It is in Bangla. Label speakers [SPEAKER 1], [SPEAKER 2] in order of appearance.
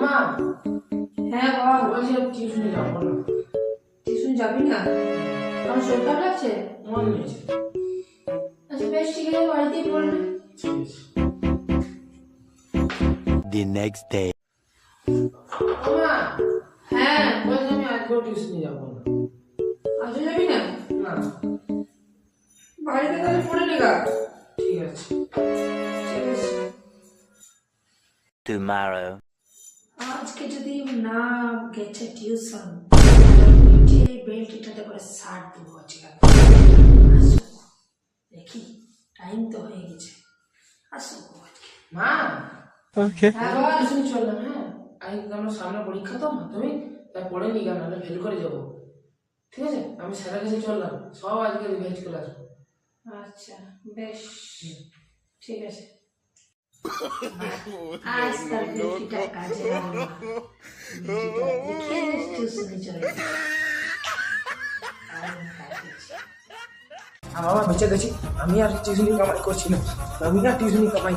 [SPEAKER 1] মা,
[SPEAKER 2] হ্যাঁ বল।
[SPEAKER 1] বলছি টিউশনে যাবো না।
[SPEAKER 2] টিউশন যাবি না? কারণ শরীর খারাপ লাগছে?
[SPEAKER 1] মন নিয়েছে।
[SPEAKER 2] আচ্ছা বেশ, ঠিক আছে, বাড়িতেই পড়বে।
[SPEAKER 1] ঠিক আছে।
[SPEAKER 3] The next day.
[SPEAKER 1] মা,
[SPEAKER 2] হ্যাঁ,
[SPEAKER 1] বলছি আমি আজকেও টিউশনে যাবো না।
[SPEAKER 2] আজও যাবি না?
[SPEAKER 1] না,
[SPEAKER 2] বাড়িতে তাহলে পড়ে নিগা।
[SPEAKER 1] ঠিক আছে।
[SPEAKER 2] ঠিক আছে।
[SPEAKER 3] Tomorrow.
[SPEAKER 2] আজকে যদি না গেছে টিউশন, যে বেল্টটাতে করে শার্ট দেবো আজকে। আসুক, দেখি, টাইম তো হয়ে গেছে। আসুক আজকে।
[SPEAKER 1] মা,
[SPEAKER 3] Okay.
[SPEAKER 2] হ্যাঁ বল।
[SPEAKER 1] টিউশনে চললাম। হ্যাঁ, আজকে আমার সামনে পরীক্ষা তো মাধ্যমিক, তাই পড়ে নি কেন, নাহলে ফেল করে যাবো। ঠিক আছে, আমি স্যারের কাছে চললাম, সব আজকে রিভাইজ করে আসবো।
[SPEAKER 2] আচ্ছা বেশ, ঠিক আছে। আজ তার বেল্টটা কাজে লাগলো। দেখে টিউশনে চলে গেছে। আর কাজ করছে।
[SPEAKER 1] বাবা বেঁচে গেছি, আমি আর টিউশনি কামাই করছি না। আমি না টিউশনি কামাই